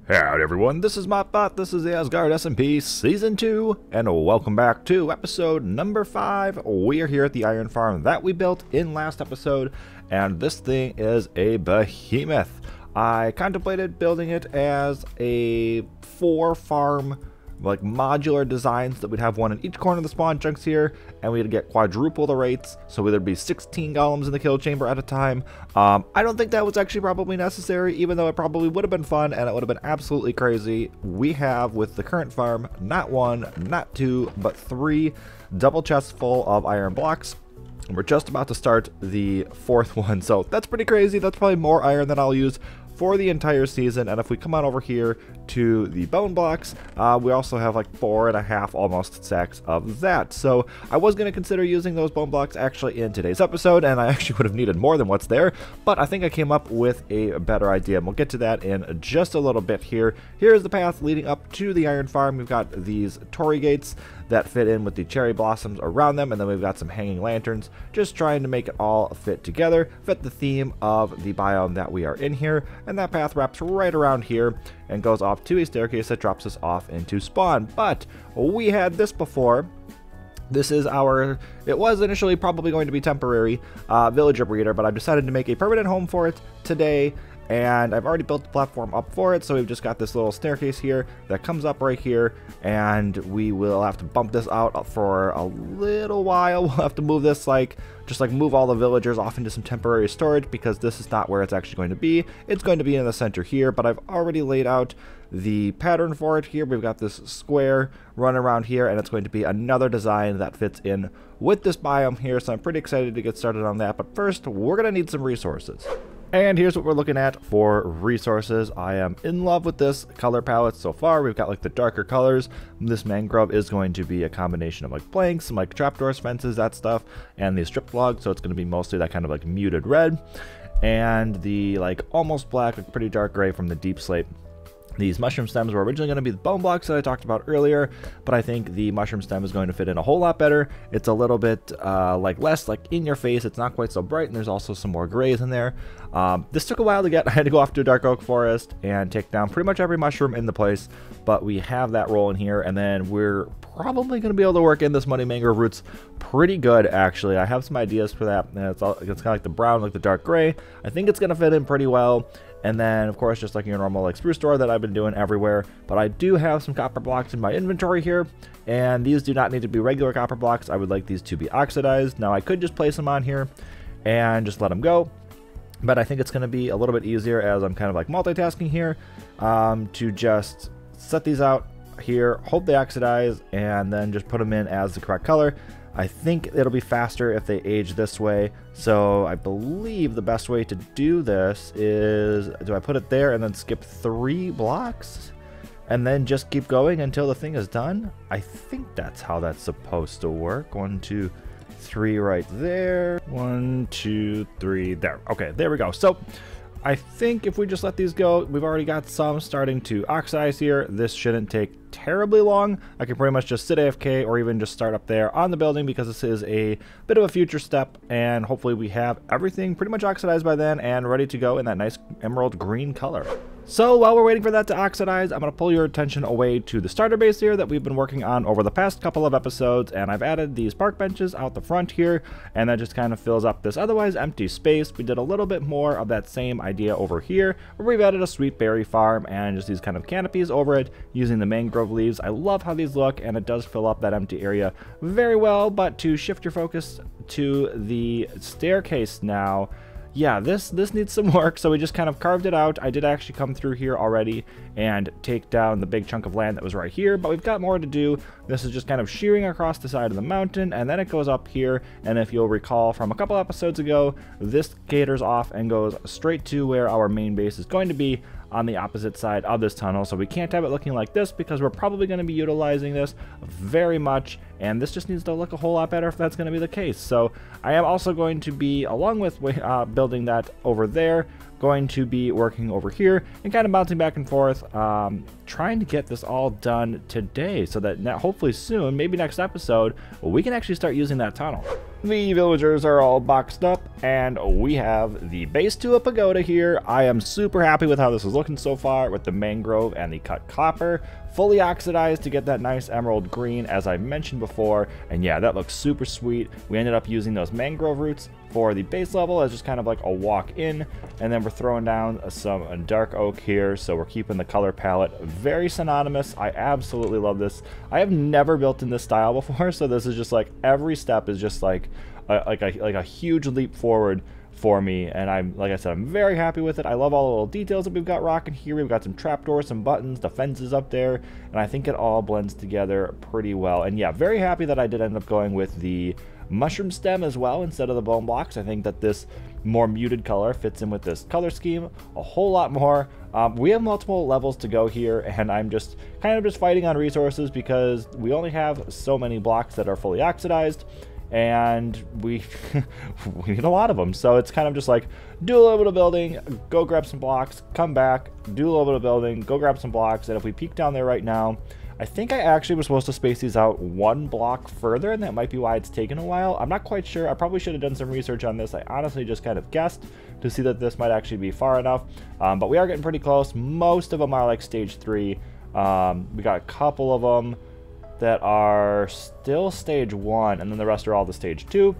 Howdy everyone, this is MacLeod, this is the Asgaard SMP Season 2, and welcome back to episode number 5. We are here at the iron farm that we built in last episode, and this thing is a behemoth. I contemplated building it as a 4-farm, like modular designs that we'd have one in each corner of the spawn chunks here, and we'd get quadruple the rates, so there'd be 16 golems in the kill chamber at a time. I don't think that was actually probably necessary, even though it probably would have been fun and it would have been absolutely crazy. We have, with the current farm, not 1, not 2, but 3 double chests full of iron blocks. We're just about to start the 4th one, so that's pretty crazy. That's probably more iron than I'll use for the entire season. And if we come on over here to the bone blocks, we also have like 4.5 almost sacks of that. So I was going to consider using those bone blocks actually in today's episode, and I actually would have needed more than what's there, but I think I came up with a better idea, and we'll get to that in just a little bit here. Here's the path leading up to the iron farm. We've got these torii gates that fit in with the cherry blossoms around them, and then we've got some hanging lanterns, just trying to make it all fit together, fit the theme of the biome that we are in here. And that path wraps right around here and goes off to a staircase that drops us off into spawn. But we had this before. This is our, it was initially probably going to be temporary villager breeder, but I've decided to make a permanent home for it today. And I've already built the platform up for it, so we've just got this little staircase here that comes up right here, and we will have to bump this out for a little while. We'll have to move this, just move all the villagers off into some temporary storage, because this is not where it's actually going to be. It's going to be in the center here, but I've already laid out the pattern for it here. We've got this square run around here, and it's going to be another design that fits in with this biome here, so I'm pretty excited to get started on that. But first, we're going to need some resources. And here's what we're looking at for resources. I am in love with this color palette so far. We've got like the darker colors. This mangrove is going to be a combination of like planks, some like trapdoors, fences, that stuff, and the strip log. So it's going to be mostly that kind of like muted red, and the like almost black, like pretty dark gray from the deep slate. These mushroom stems were originally going to be the bone blocks that I talked about earlier, but I think the mushroom stem is going to fit in a whole lot better. It's a little bit less in your face. It's not quite so bright, and there's also some more grays in there. This took a while to get. I had to go off to a dark oak forest and take down pretty much every mushroom in the place, but we have that rolling here, and then we're probably going to be able to work in this money mangrove roots pretty good, actually. I have some ideas for that, and it's kind of like the brown, like the dark gray. I think it's going to fit in pretty well. And then, of course, just like your normal spruce store that I've been doing everywhere. But I do have some copper blocks in my inventory here, and these do not need to be regular copper blocks. I would like these to be oxidized. Now, I could just place them on here and just let them go, but I think it's going to be a little bit easier, as I'm kind of like multitasking here, to just set these out here, hope they oxidize, and then just put them in as the correct color. I think it'll be faster if they age this way, so I believe the best way to do this is, do I put it there and then skip 3 blocks and then just keep going until the thing is done? I think that's how that's supposed to work. 1, 2, 3 right there. 1, 2, 3 there. Okay, there we go. So I think if we just let these go, we've already got some starting to oxidize here. This shouldn't take terribly long. I can pretty much just sit AFK or even just start up there on the building, because this is a bit of a future step, and hopefully we have everything pretty much oxidized by then and ready to go in that nice emerald green color. So while we're waiting for that to oxidize, I'm going to pull your attention away to the starter base here that we've been working on over the past couple of episodes, and I've added these park benches out the front here, and that just kind of fills up this otherwise empty space. We did a little bit more of that same idea over here, where we've added a sweet berry farm and just these kind of canopies over it using the mangrove leaves. I love how these look, and it does fill up that empty area very well. But to shift your focus to the staircase now, yeah, this needs some work, so we just kind of carved it out. I did actually come through here already and take down the big chunk of land that was right here, but we've got more to do. This is just kind of shearing across the side of the mountain, and then it goes up here, and if you'll recall from a couple episodes ago, this caters off and goes straight to where our main base is going to be, on the opposite side of this tunnel. So we can't have it looking like this, because we're probably going to be utilizing this very much, and this just needs to look a whole lot better if that's going to be the case. So I am also going to be, along with building that over there, going to be working over here and kind of bouncing back and forth, trying to get this all done today, so that hopefully soon, maybe next episode, we can actually start using that tunnel. The villagers are all boxed up, and we have the base to a pagoda here. I am super happy with how this is looking so far with the mangrove and the cut copper. Fully oxidized to get that nice emerald green, as I mentioned before. And yeah, that looks super sweet. We ended up using those mangrove roots for the base level as just kind of like a walk in. And then we're throwing down some dark oak here, so we're keeping the color palette very synonymous. I absolutely love this. I have never built in this style before, so this is just like every step is just like a huge leap forward for me, and like I said, I'm very happy with it. I love all the little details that we've got rocking here. We've got some trapdoors, some buttons, the fences up there, and I think it all blends together pretty well. And yeah, very happy that I did end up going with the mushroom stem as well instead of the bone blocks. I think that this more muted color fits in with this color scheme a whole lot more. We have multiple levels to go here, and I'm just kind of fighting on resources because we only have so many blocks that are fully oxidized, and we we need a lot of them. So it's kind of just like, do a little bit of building, go grab some blocks, come back, do a little bit of building, go grab some blocks. And if we peek down there right now, I think I actually was supposed to space these out one block further, and that might be why it's taken a while. I'm not quite sure. I probably should have done some research on this. I honestly just kind of guessed to see that this might actually be far enough, but we are getting pretty close. Most of them are like stage 3. We got a couple of them that are still stage 1, and then the rest are all the stage 2.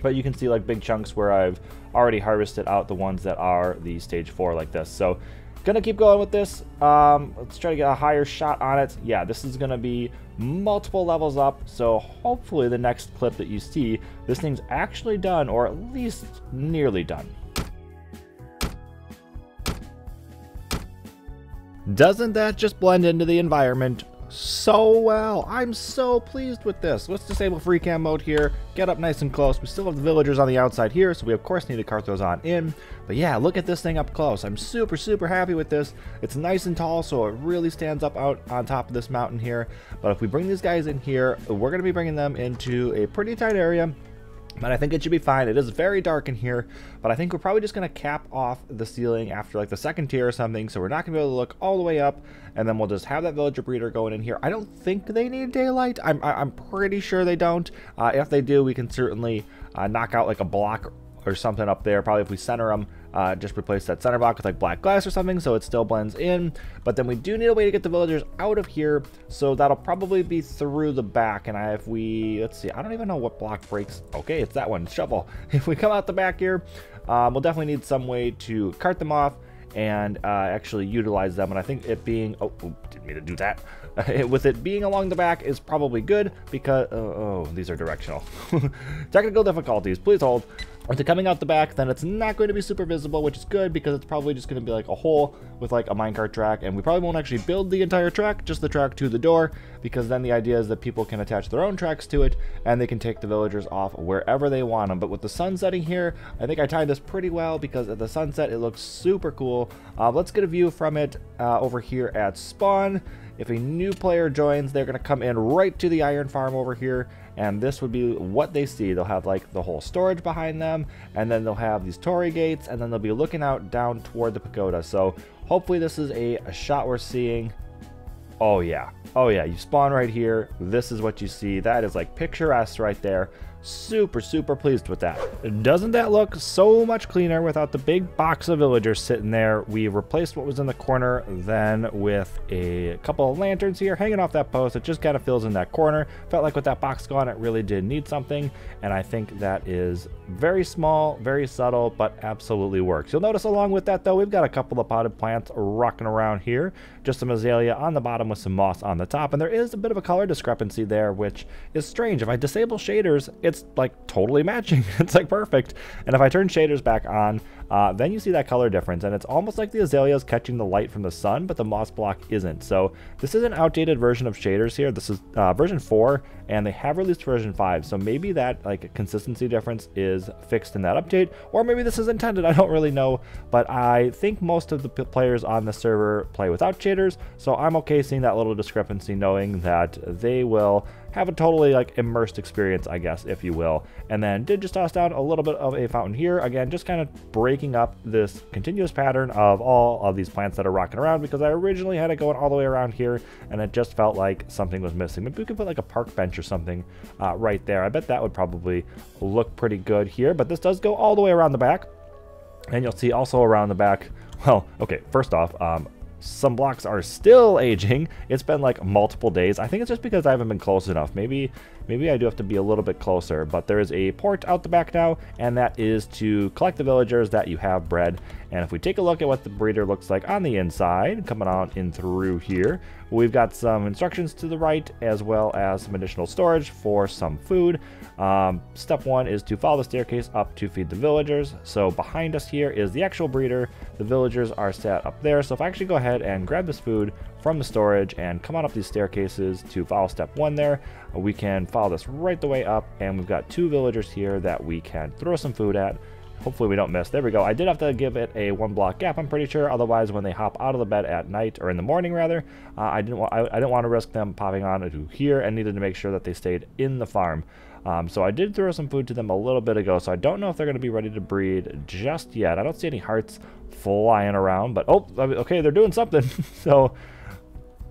But you can see like big chunks where I've already harvested out the ones that are the stage 4 like this. So gonna keep going with this. Let's try to get a higher shot on it. Yeah, this is gonna be multiple levels up, so hopefully the next clip that you see, this thing's actually done, or at least nearly done. Doesn't that just blend into the environment so well? I'm so pleased with this. Let's disable free cam mode here, get up nice and close. We still have the villagers on the outside here, so we of course need to cart those on in. But yeah, look at this thing up close. I'm super happy with this. It's nice and tall, so it really stands up out on top of this mountain here. But if we bring these guys in here, we're going to be bringing them into a pretty tight area, but I think it should be fine. It is very dark in here, but I think we're probably just going to cap off the ceiling after like the second tier or something, so we're not going to be able to look all the way up, and then we'll just have that villager breeder going in here. I don't think they need daylight. I'm pretty sure they don't. If they do, we can certainly knock out like a block or something up there. Probably if we center them, just replace that center block with like black glass or something so it still blends in. But then we do need a way to get the villagers out of here, so that'll probably be through the back. And if we, let's see, I don't even know what block breaks. Okay, it's that one, shovel. If we come out the back here, we'll definitely need some way to cart them off and actually utilize them. And I think it being, oh, didn't mean to do that. With it being along the back is probably good because, oh, these are directional. Technical difficulties, please hold. With it coming out the back, then it's not going to be super visible, which is good because it's probably just going to be like a hole with like a minecart track, and we probably won't actually build the entire track, just the track to the door, because then the idea is that people can attach their own tracks to it and they can take the villagers off wherever they want them. But with the sun setting here, I think I timed this pretty well because at the sunset it looks super cool. Let's get a view from it over here at spawn. If a new player joins, they're going to come in right to the iron farm over here, and this would be what they see. They'll have like the whole storage behind them, and then they'll have these torii gates, and then they'll be looking out down toward the pagoda. So hopefully this is a shot we're seeing. Oh yeah, you spawn right here. This is what you see. That is like picturesque right there. Super pleased with that. Doesn't that look so much cleaner without the big box of villagers sitting there? We replaced what was in the corner then with a couple of lanterns here hanging off that post. It just kind of fills in that corner. Felt like with that box gone, it really did need something, and I think that is very small, very subtle, but absolutely works. You'll notice along with that though, we've got a couple of potted plants rocking around here. Just some azalea on the bottom with some moss on the top, and there is a bit of a color discrepancy there, which is strange. If I disable shaders, it's like totally matching. It's like perfect. And if I turn shaders back on, then you see that color difference, and it's almost like the azalea is catching the light from the sun, but the moss block isn't. So this is an outdated version of shaders here. This is version 4, and they have released version 5, so maybe that like consistency difference is fixed in that update, or maybe this is intended. I don't really know, but I think most of the players on the server play without shaders, so I'm okay seeing that little discrepancy, knowing that they will have a totally like immersed experience, I guess, if you will. And then did just toss down a little bit of a fountain here, again just kind of break breaking up this continuous pattern of all of these plants that are rocking around, because I originally had it going all the way around here and it just felt like something was missing. Maybe we could put like a park bench or something right there. I bet that would probably look pretty good here, but this does go all the way around the back. And you'll see also around the back, well, okay, first off, some blocks are still aging. It's been like multiple days. I think it's just because I haven't been close enough. Maybe I do have to be a little bit closer, but there is a port out the back now, and that is to collect the villagers that you have bred. And if we take a look at what the breeder looks like on the inside, coming on in through here, we've got some instructions to the right, as well as some additional storage for some food. Step 1 is to follow the staircase up to feed the villagers. So behind us here is the actual breeder. The villagers are set up there. So if I actually go ahead and grab this food from the storage and come on up these staircases to follow step 1 there, we can follow this right the way up, and we've got 2 villagers here that we can throw some food at. Hopefully we don't miss. There we go. I did have to give it a 1 block gap, I'm pretty sure. Otherwise, when they hop out of the bed at night, or in the morning rather, I didn't want to risk them popping on to here, and needed to make sure that they stayed in the farm. So I did throw some food to them a little bit ago, so I don't know if they're going to be ready to breed just yet. I don't see any hearts flying around, but oh, okay, they're doing something. So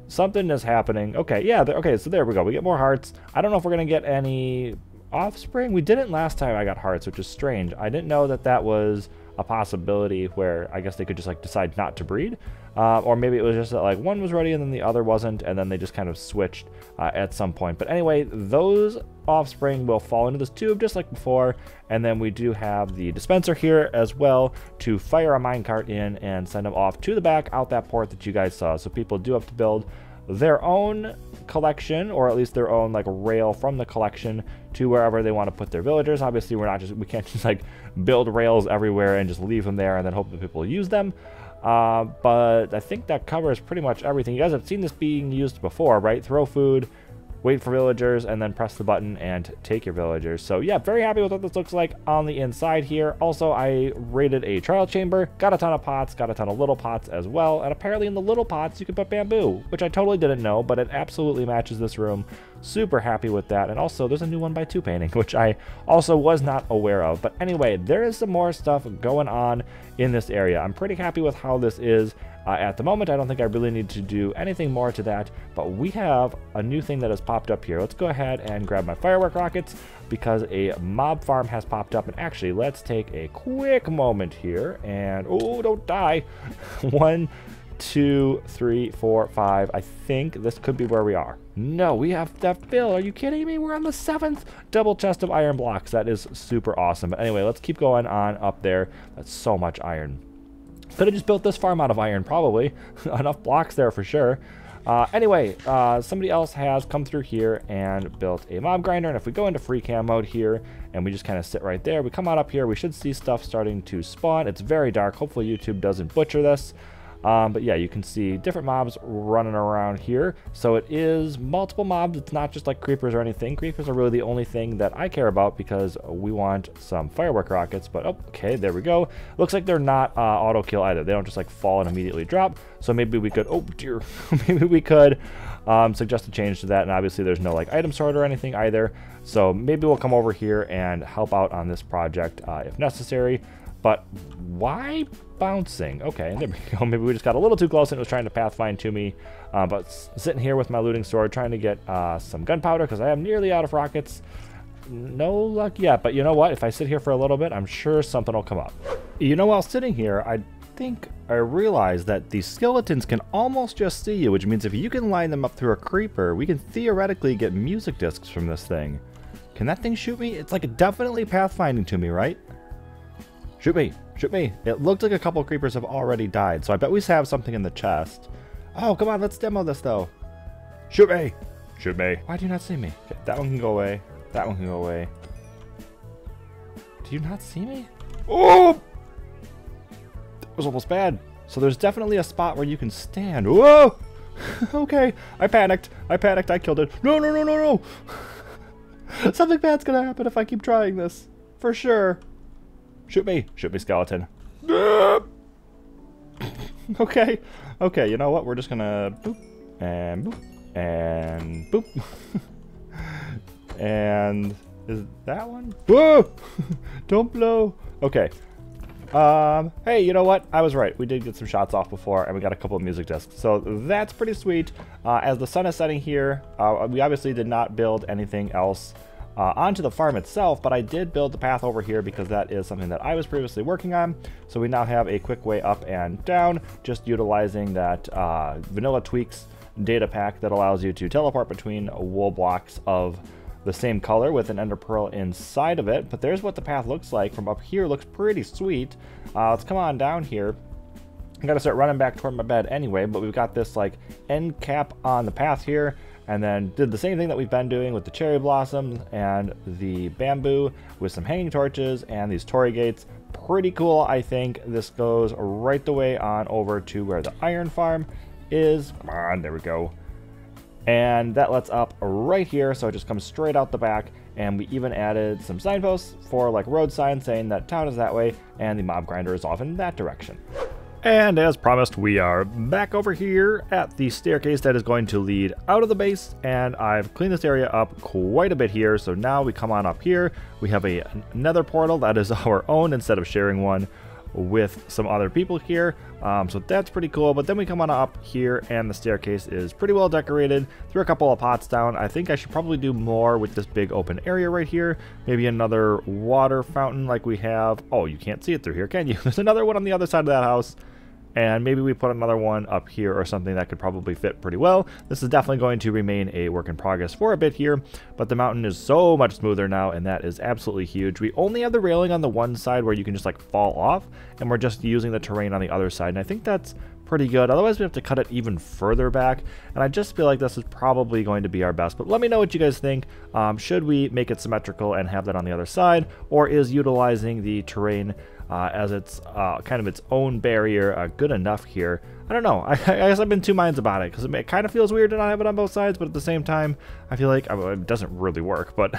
something is happening. Okay, yeah, okay, so there we go. We get more hearts. I don't know if we're going to get any offspring. We didn't last time I got hearts, which is strange. I didn't know that that was a possibility where I guess they could just like decide not to breed. Or maybe it was just that like one was ready and then the other wasn't, and then they just kind of switched at some point. But anyway, those offspring will fall into this tube just like before, and then we do have the dispenser here as well to fire a minecart in and send them off to the back out that port that you guys saw. So people do have to build their own collection, or at least their own like rail from the collection to wherever they want to put their villagers. Obviously we can't just like build rails everywhere and just leave them there and then hope that people use them. But I think that covers pretty much everything. You guys have seen this being used before, right? Throw food, wait for villagers, and then press the button and take your villagers. So yeah, very happy with what this looks like on the inside here. Also, I raided a trial chamber, got a ton of pots, got a ton of little pots as well, and apparently in the little pots you can put bamboo, which I totally didn't know, but it absolutely matches this room. Super happy with that. And also there's a new 1x2 painting, which I also was not aware of. But anyway, there is some more stuff going on in this area. I'm pretty happy with how this is. At the moment, I don't think I really need to do anything more to that, but we have a new thing that has popped up here. Let's go ahead and grab my firework rockets, because a mob farm has popped up. And actually, let's take a quick moment here and, oh, don't die. 1, 2, 3, 4, 5. I think this could be where we are. No, we have that fill. Are you kidding me? We're on the 7th double chest of iron blocks. That is super awesome. But anyway, let's keep going on up there. That's so much iron. Could have just built this farm out of iron, probably. Enough blocks there for sure. Anyway, somebody else has come through here and built a mob grinder. And if we go into free cam mode here and we just kind of sit right there, we come out up here, we should see stuff starting to spawn. It's very dark. Hopefully YouTube doesn't butcher this. But yeah, you can see different mobs running around here. So it is multiple mobs. It's not just like creepers or anything. Creepers are really the only thing that I care about, because we want some firework rockets. But oh, okay, there we go. Looks like they're not auto kill either. They don't just like fall and immediately drop. So maybe we could, oh dear, maybe we could suggest a change to that. And obviously there's no like item sort or anything either. So maybe we'll come over here and help out on this project if necessary. But why bouncing? Okay, there we go. Maybe we just got a little too close and it was trying to pathfind to me. But sitting here with my looting sword, trying to get some gunpowder, because I am nearly out of rockets. No luck yet, but you know what? If I sit here for a little bit, I'm sure something will come up. You know, while sitting here, I think I realized that the skeletons can almost just see you, which means if you can line them up through a creeper, we can theoretically get music discs from this thing. Can that thing shoot me? It's like definitely pathfinding to me, right? Shoot me, shoot me. It looked like a couple creepers have already died, so I bet we have something in the chest. Oh, come on, let's demo this though. Shoot me, shoot me. Why do you not see me? Okay, that one can go away. That one can go away. Do you not see me? Oh! That was almost bad. So there's definitely a spot where you can stand. Whoa! Okay, I panicked. I killed it. No, no, no, no, no. Something bad's gonna happen if I keep trying this. For sure. Shoot me, skeleton. Okay, okay, you know what? We're just gonna boop, and boop, and boop. And is that one? Whoa! Don't blow. Okay. Hey, you know what? I was right. We did get some shots off before, and we got a couple of music discs. So that's pretty sweet. As the sun is setting here, we obviously did not build anything else onto the farm itself, but I did build the path over here because that is something that I was previously working on. So we now have a quick way up and down, just utilizing that vanilla tweaks data pack that allows you to teleport between wool blocks of the same color with an ender pearl inside of it. But there's what the path looks like from up here. Looks pretty sweet. Let's come on down here. I gotta start running back toward my bed anyway, but we've got this like end cap on the path here, and then did the same thing that we've been doing with the cherry blossom and the bamboo with some hanging torches and these torii gates. Pretty cool. I think this goes right the way on over to where the iron farm is. Come on, there we go. And that lets up right here, so it just comes straight out the back. And we even added some signposts for like road signs saying that town is that way and the mob grinder is off in that direction. And as promised, we are back over here at the staircase that is going to lead out of the base, and I've cleaned this area up quite a bit here. So now we come on up here, we have a nether portal that is our own instead of sharing one with some other people here, so that's pretty cool. But then we come on up here and the staircase is pretty well decorated. Threw a couple of pots down. I think I should probably do more with this big open area right here. Maybe another water fountain like we have. Oh, you can't see it through here, can you? There's another one on the other side of that house. And maybe we put another one up here or something that could probably fit pretty well. This is definitely going to remain a work in progress for a bit here, but the mountain is so much smoother now, and that is absolutely huge. We only have the railing on the one side where you can just like fall off, and we're just using the terrain on the other side, and I think that's pretty good. Otherwise we have to cut it even further back, and I just feel like this is probably going to be our best. But let me know what you guys think. Should we make it symmetrical and have that on the other side, or is utilizing the terrain as its kind of its own barrier good enough here? I don't know. I guess I've been two minds about it, because it kind of feels weird to not have it on both sides, but at the same time I feel like it doesn't really work. But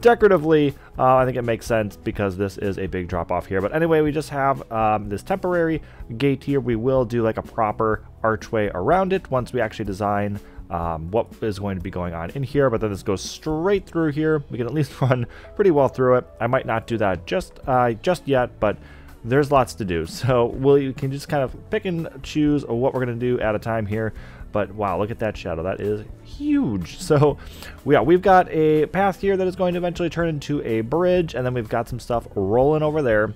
decoratively I think it makes sense because this is a big drop off here. But anyway, we just have this temporary gate here. We will do like a proper archway around it once we actually design what is going to be going on in here. But then this goes straight through here. We can at least run pretty well through it. I might not do that just yet, but there's lots to do, so we can just kind of pick and choose what we're going to do at a time here. But wow, look at that shadow. That is huge. So yeah, we've got a path here that is going to eventually turn into a bridge, and then we've got some stuff rolling over there.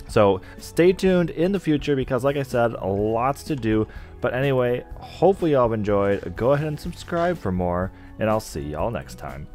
So stay tuned in the future because, like I said, lots to do. But anyway, hopefully y'all have enjoyed. Go ahead and subscribe for more, and I'll see y'all next time.